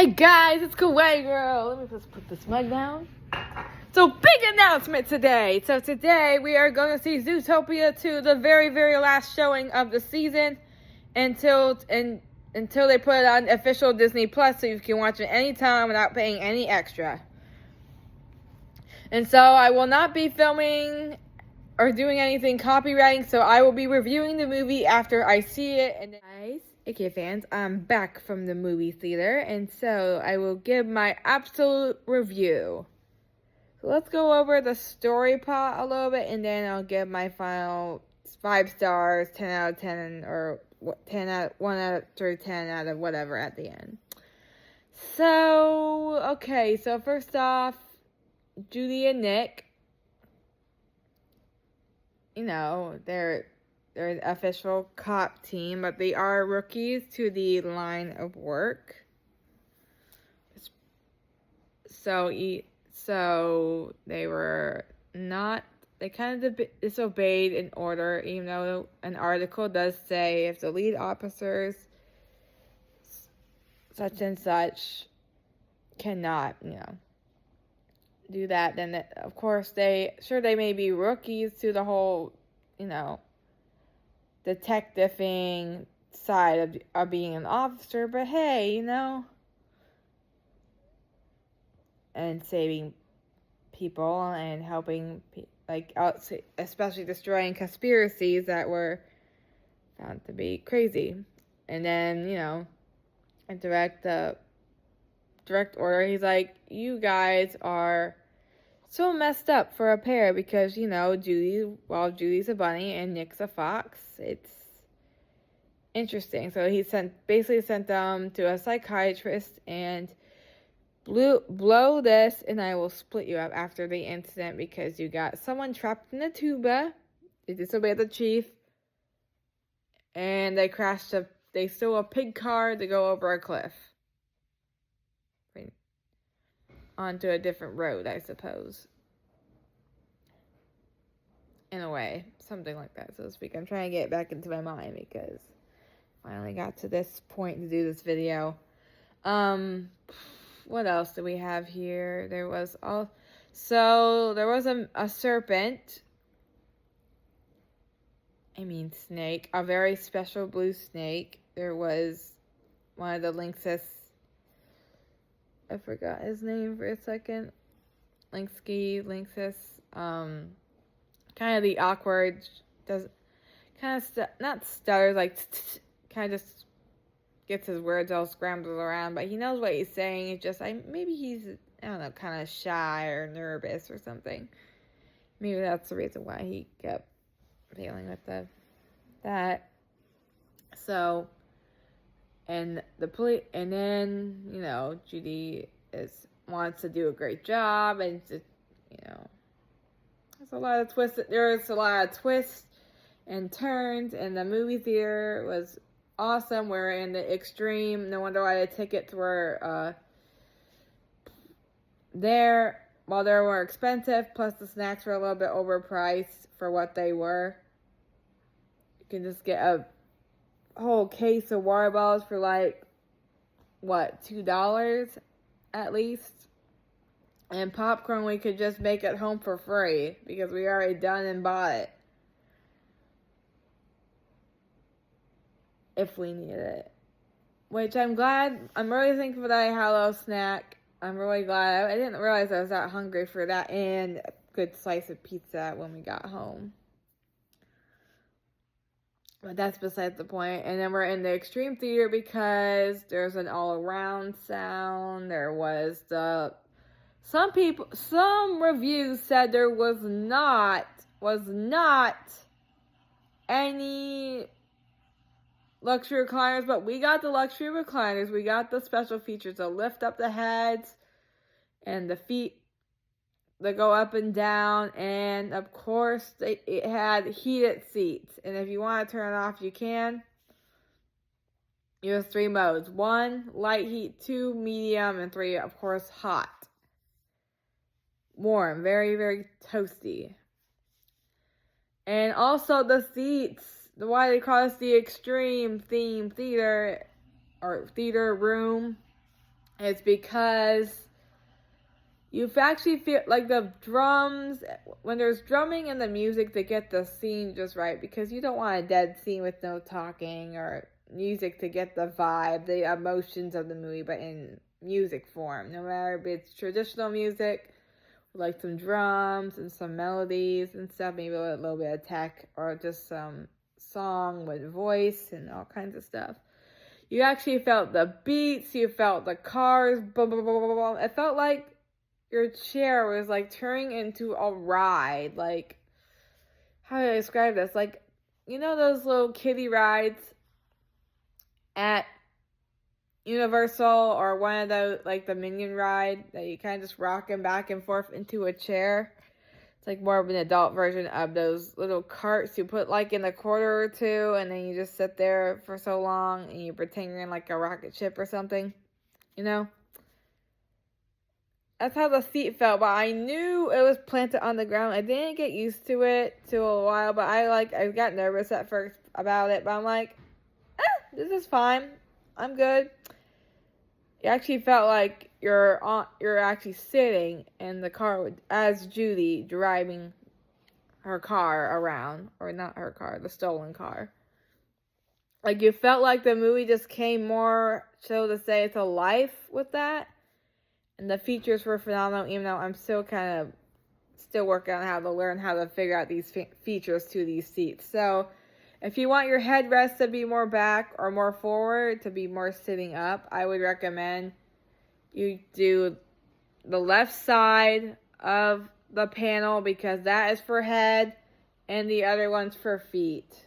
Hey guys, it's Kawaii Girl. Let me just put this mug down. So, big announcement today. So today we are going to see Zootopia to the very, very last showing of the season until they put it on official Disney Plus, so you can watch it anytime without paying any extra. And so I will not be filming or doing anything copywriting, so I will be reviewing the movie after I see it. And guys, okay fans, I'm back from the movie theater, and so I will give my absolute review. So let's go over the story plot a little bit, and then I'll give my final 5 stars, 10 out of 10, or 1 out of 10 out of whatever at the end. So, okay, so first off, Judy and Nick, you know, they're an official cop team, but they are rookies to the line of work. So they were not, they kind of disobeyed an order, even though an article does say if the lead officers such and such cannot, do that, then of course they may be rookies to the whole, detectiving side of being an officer, but hey, and saving people and helping, especially destroying conspiracies that were found to be crazy. And then, in direct order, he's like, you guys are so messed up for a pair because, Judy's a bunny and Nick's a fox. It's interesting. So he basically sent them to a psychiatrist and blow this and I will split you up after the incident because you got someone trapped in a tuba. They disobeyed the chief and they stole a pig car to go over a cliff. Onto a different road, I suppose. In a way. Something like that, so to speak. I'm trying to get it back into my mind because I finally got to this point to do this video. What else do we have here? There was a serpent. Snake. A very special blue snake. There was one of the lynxes. I forgot his name for a second. Lynxus. Kind of the awkward, not stutters, kind of just gets his words all scrambled around, but he knows what he's saying. It's just, maybe he's, kind of shy or nervous or something. Maybe that's the reason why he kept dealing with that. So, and the police, and then, Judy wants to do a great job, and just, there's a lot of twists and turns, and the movie theater was awesome. We're in the extreme. No wonder why the tickets were there. While they were expensive, plus the snacks were a little bit overpriced for what they were. You can just get a whole case of water bottles for $2 at least. And popcorn we could just make at home for free because we already done and bought it. If we needed it. Which I'm really thankful that I had a little snack. I'm really glad. I didn't realize I was that hungry for that and a good slice of pizza when we got home. But that's besides the point. And then we're in the extreme theater because there's an all-around sound. There was some reviews said there was not any luxury recliners, but we got the luxury recliners. We got the special features to lift up the heads and the feet that go up and down, and of course it had heated seats, and if you want to turn it off you can. You have 3 modes: 1 light heat, 2 medium, and 3 of course hot. Warm, very, very toasty. And also the seats, why they call this the extreme theme theater or theater room, It's because you actually feel like the drums, when there's drumming and the music to get the scene just right, because you don't want a dead scene with no talking, or music to get the vibe, the emotions of the movie, but in music form. No matter if it's traditional music, like some drums and some melodies and stuff, maybe a little bit of tech, or just some song with voice and all kinds of stuff. You actually felt the beats, you felt the cars, boom, boom, boom, boom, boom. It felt like your chair was like turning into a ride. Like, how do I describe this? Like, you know those little kiddie rides at Universal, or one of those, like the Minion ride that you kind of just rocking back and forth into a chair? It's like more of an adult version of those little carts you put like in a quarter or two, and then you just sit there for so long and you pretend you're in like a rocket ship or something, you know? That's how the seat felt, but I knew it was planted on the ground. I didn't get used to it till a while, but I got nervous at first about it, but I'm like, this is fine. I'm good. It actually felt like you're actually sitting in the car as Judy driving her car around, or not her car, the stolen car. Like, you felt like the movie just came more, so to say, to life with that. And the features were phenomenal, even though I'm still working on how to figure out these features to these seats. So, if you want your headrest to be more back or more forward, to be more sitting up, I would recommend you do the left side of the panel, because that is for head, and the other one's for feet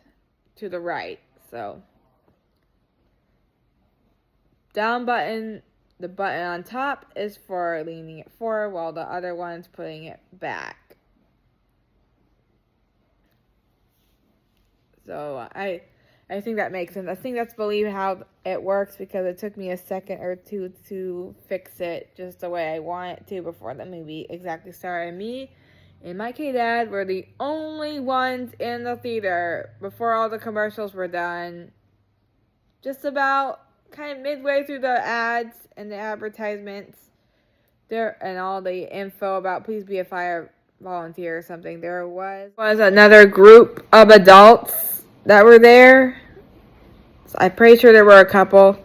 to the right. So, down button, the button on top is for leaning it forward, while the other one's putting it back. So I think that makes sense. I think that's how it works, because it took me a second or two to fix it just the way I want it to before the movie exactly started. Me and my K-Dad were the only ones in the theater before all the commercials were done. Just about kind of midway through the ads and the advertisements there, and all the info about please be a fire volunteer or something, there was another group of adults that were there. So I'm pretty sure there were a couple.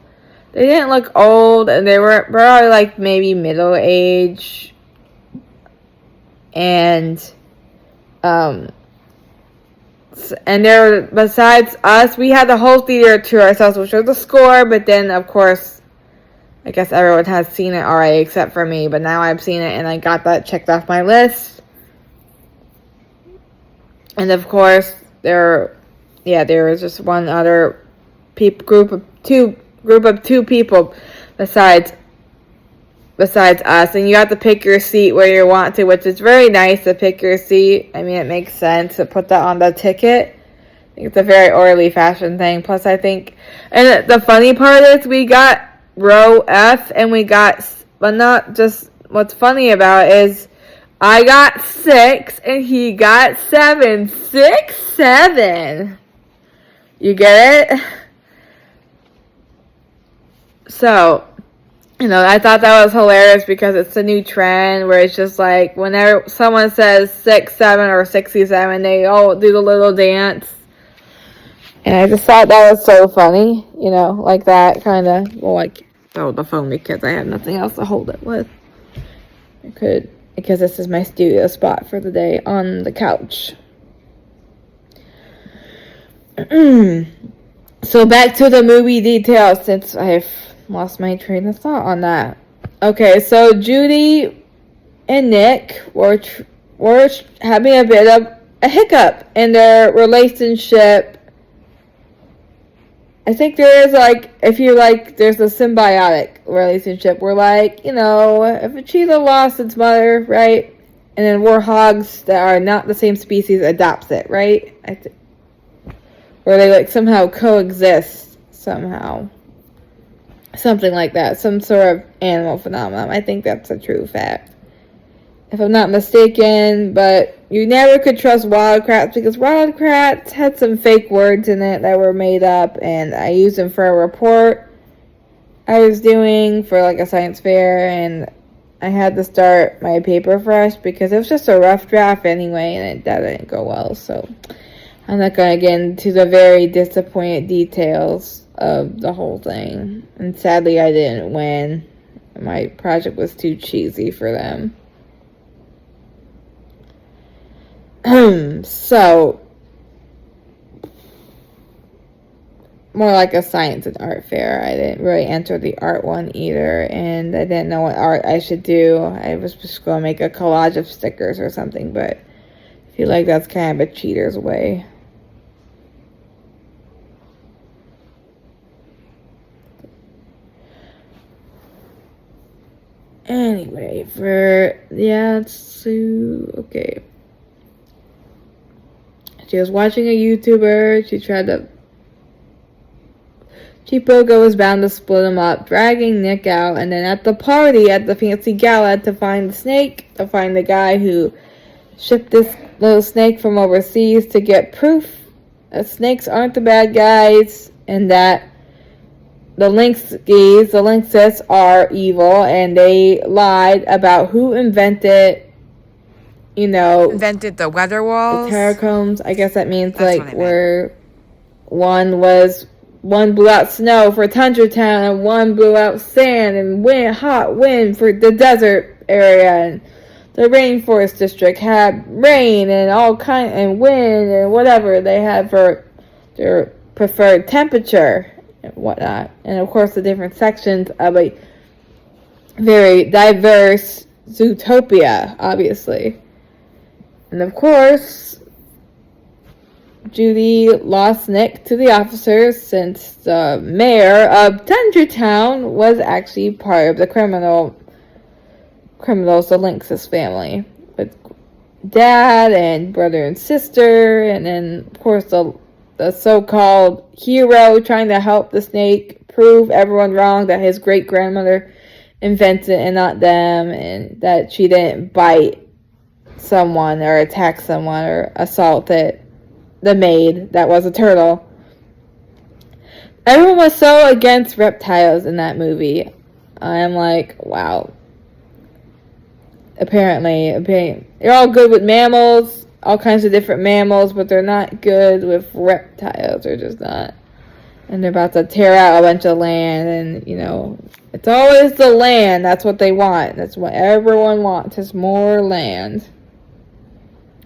They didn't look old, and they were probably like maybe middle age. And there, besides us, we had the whole theater to ourselves, which was the score. But then, of course, I guess everyone has seen it already except for me. But now I've seen it, and I got that checked off my list. And of course, there was just one other group of two people besides us, and you have to pick your seat where you want to, which is very nice to pick your seat. I mean, it makes sense to put that on the ticket. I think it's a very orderly fashion thing. Plus, I think, and the funny part is we got row F, and but not just, what's funny about it is I got 6 and he got 7. 6, 7. You get it? So, I thought that was hilarious, because it's a new trend where it's just like whenever someone says 6, 7, or 67, they all do the little dance. And I just thought that was so funny, like that kind of, like, throw the phone because I have nothing else to hold it with. Because this is my studio spot for the day on the couch. So back to the movie details, since I've lost my train of thought on that. Okay, so Judy and Nick were having a bit of a hiccup in their relationship. I think there is, there's a symbiotic relationship where, if a cheetah lost its mother, right, and then warthogs that are not the same species adopts it, right? Where they, somehow coexist, somehow. Something like that. Some sort of animal phenomenon. I think that's a true fact, if I'm not mistaken. But you never could trust Wildcrats, because Wildcrats had some fake words in it that were made up, and I used them for a report I was doing for like a science fair, and I had to start my paper fresh because it was just a rough draft anyway, and that didn't go well. So I'm not going to get into the very disappointed details of the whole thing. And sadly, I didn't win. My project was too cheesy for them. So, more like a science and art fair. I didn't really enter the art one either, and I didn't know what art I should do. I was just going to make a collage of stickers or something, but I feel like that's kind of a cheater's way. Anyway, okay. She was watching a YouTuber. Chipogo was bound to split him up, dragging Nick out, and then at the party, at the fancy gala, to find the snake, to find the guy who shipped this little snake from overseas to get proof that snakes aren't the bad guys, and that the Lynxes are evil, and they lied about who invented the weather walls. The terracombs. I guess that means like where one blew out snow for Tundra Town, and one blew out sand and hot wind for the desert area, and the rainforest district had rain and and wind and whatever they had for their preferred temperature and whatnot. And of course the different sections of a very diverse Zootopia, obviously. And of course, Judy lost Nick to the officers since the mayor of Tundra Town was actually part of the criminals, the Lynx's family, with dad and brother and sister, and then of course the so-called hero trying to help the snake prove everyone wrong, that his great-grandmother invented it and not them, and that she didn't bite someone or attack someone or assault the maid that was a turtle. Everyone was so against reptiles in that movie. I'm like, wow. Apparently they're all good with mammals, all kinds of different mammals, but they're not good with reptiles. They're just not. And they're about to tear out a bunch of land, and it's always the land. That's what they want. That's what everyone wants, is more land.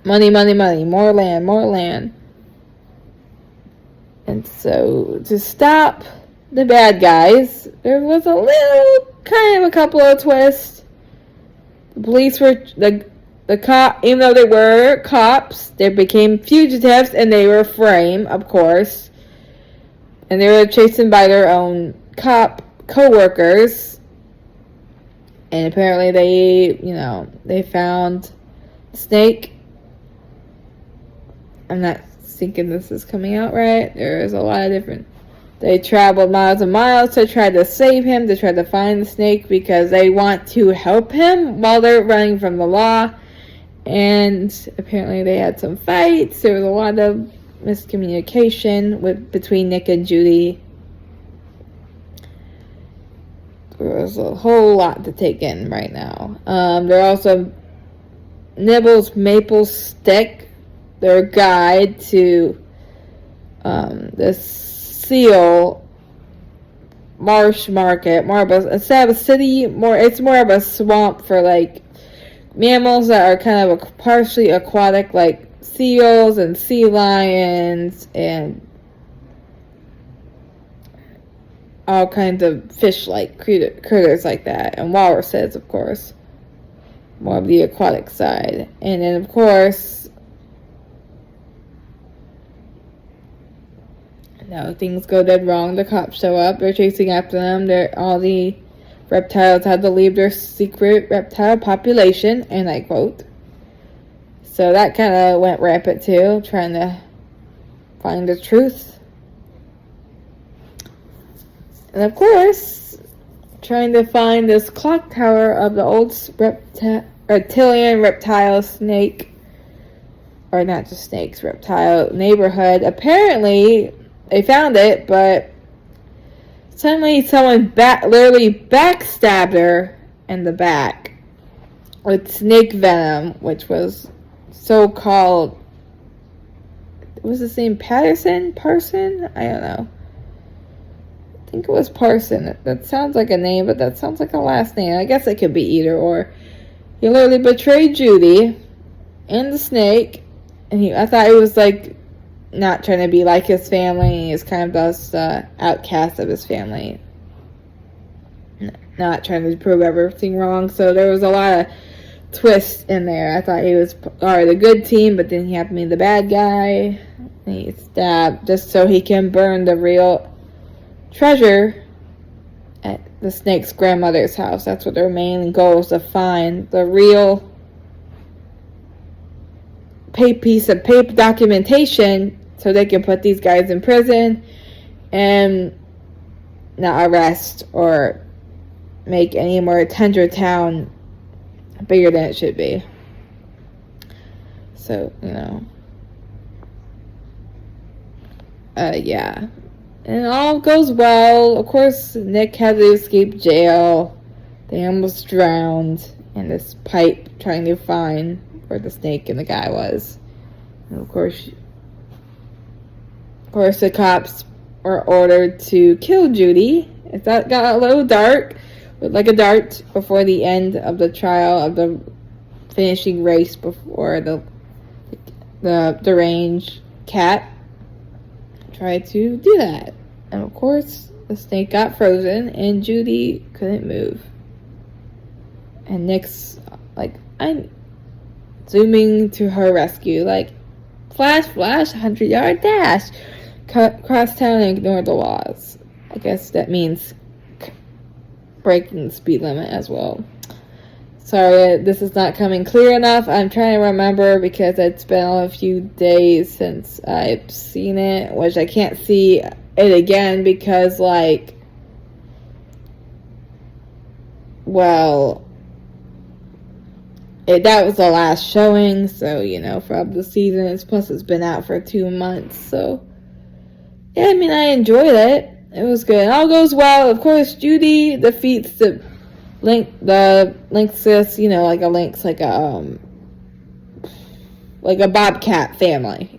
Money, money, money. More land, more land. And so, to stop the bad guys, there was a couple of twists. The police were, even though they were cops, they became fugitives, and they were framed, of course. And they were chased by their own cop co-workers. And apparently they found the snake. I'm not thinking this is coming out right. There is a lot of different. They traveled miles and miles to try to save him, to try to find the snake, because they want to help him while they're running from the law. And apparently they had some fights. There was a lot of miscommunication between Nick and Judy. There was a whole lot to take in right now. There also Nibbles Maple Stick, their guide to the seal marsh market, instead of a city, it's more of a swamp for like mammals that are kind of partially aquatic, like seals and sea lions and all kinds of fish-like critters like that, and walruses, of course, more of the aquatic side. And then, of course, things go dead wrong. The cops show up. They're chasing after them. All the reptiles had to leave their secret reptile population, and I quote. So that kind of went rampant too, trying to find the truth. And of course, trying to find this clock tower of the old reptilian reptile snake, or not just snakes, reptile neighborhood. Apparently, they found it, but Suddenly, someone literally backstabbed her in the back with snake venom, which was so-called. Was his name Parson? I don't know. I think it was Parson. That sounds like a name, but that sounds like a last name. I guess it could be either or. He literally betrayed Judy and the snake, and I thought he was like not trying to be like his family. He's kind of the outcast of his family, not trying to prove everything wrong. So there was a lot of twists in there. I thought he was part of the good team, but then he happened to be the bad guy. And he stabbed just so he can burn the real treasure at the snake's grandmother's house. That's what their main goal is, to find the real piece of paper documentation so they can put these guys in prison and not arrest or make any more Tundra Town bigger than it should be. So, yeah. And all goes well. Of course, Nick had to escape jail. They almost drowned in this pipe trying to find where the snake and the guy was. And of course, the cops were ordered to kill Judy. It got a little dark, like a dart, before the end of the trial of the finishing race before the deranged cat tried to do that. And of course, the snake got frozen and Judy couldn't move. And Nick's like, I'm zooming to her rescue, like, flash, 100-yard dash, cross town and ignore the laws. I guess that means breaking the speed limit as well. Sorry, this is not coming clear enough. I'm trying to remember because it's been a few days since I've seen it, which I can't see it again because, like, well, that was the last showing, so, for the season. Plus, it's been out for 2 months, so, yeah, I mean, I enjoyed it. It was good. It all goes well. Of course, Judy defeats the Lynxus, like a lynx, like a bobcat family,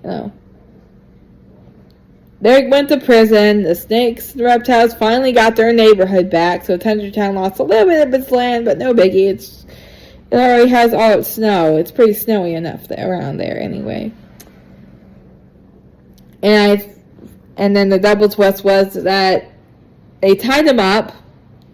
They went to prison. The snakes, the reptiles finally got their neighborhood back, so Tundra Town lost a little bit of its land, but no biggie. It already has all its snow. It's pretty snowy enough around there anyway. And then the double twist was that they tied him up,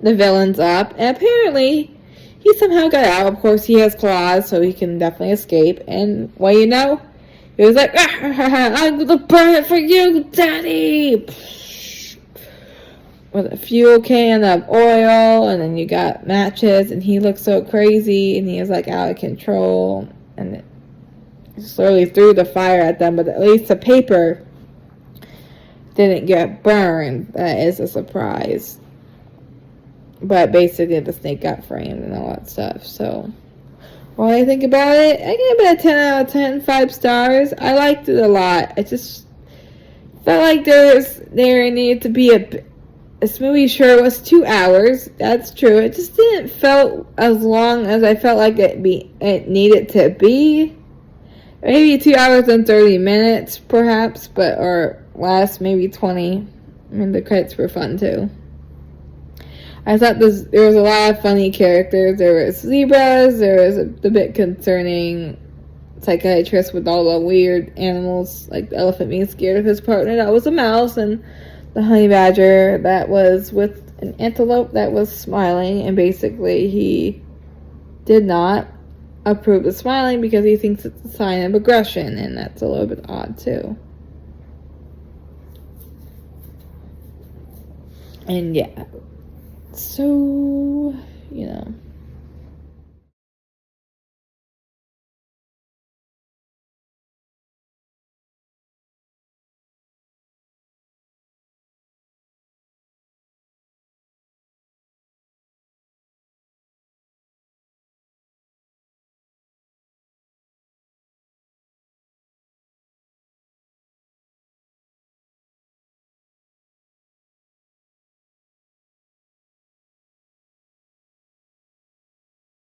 the villains up, and apparently he somehow got out. Of course, he has claws, so he can definitely escape. And well, he was like, I'm gonna burn it for you, Daddy! With a fuel can of oil, and then you got matches, and he looked so crazy, and he was like out of control, and slowly threw the fire at them, but at least the paper didn't get burned. That is a surprise. But basically, the snake got framed and all that stuff. So, what I think about it, I give it a 10 out of 10, 5 stars. I liked it a lot. I just felt like there needed to be this movie. Sure, it was 2 hours. That's true. It just didn't felt as long as I felt like it needed to be. Maybe 2 hours and 30 minutes, perhaps, or less, maybe 20. I mean, the credits were fun too. I thought there was a lot of funny characters. There was zebras. There was the bit concerning psychiatrist with all the weird animals, like the elephant being scared of his partner. That was a mouse, and the honey badger that was with an antelope that was smiling, and basically he did not approve of smiling because he thinks it's a sign of aggression, and that's a little bit odd too. And yeah. So,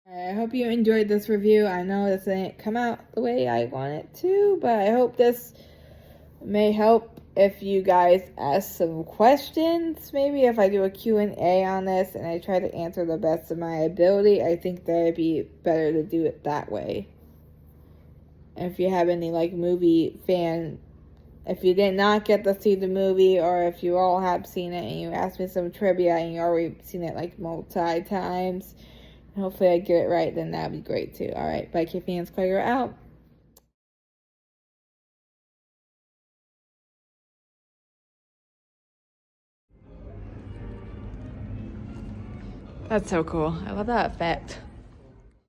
I hope you enjoyed this review. I know this didn't come out the way I want it to, but I hope this may help if you guys ask some questions. Maybe if I do a Q&A on this and I try to answer the best of my ability, I think that it'd be better to do it that way. And if you have any like movie fan, if you did not get to see the movie, or if you all have seen it and you asked me some trivia and you already seen it like multi times, hopefully I get it right, then that'd be great too. Alright, bye, Kid fans, Claire out. That's so cool. I love that effect.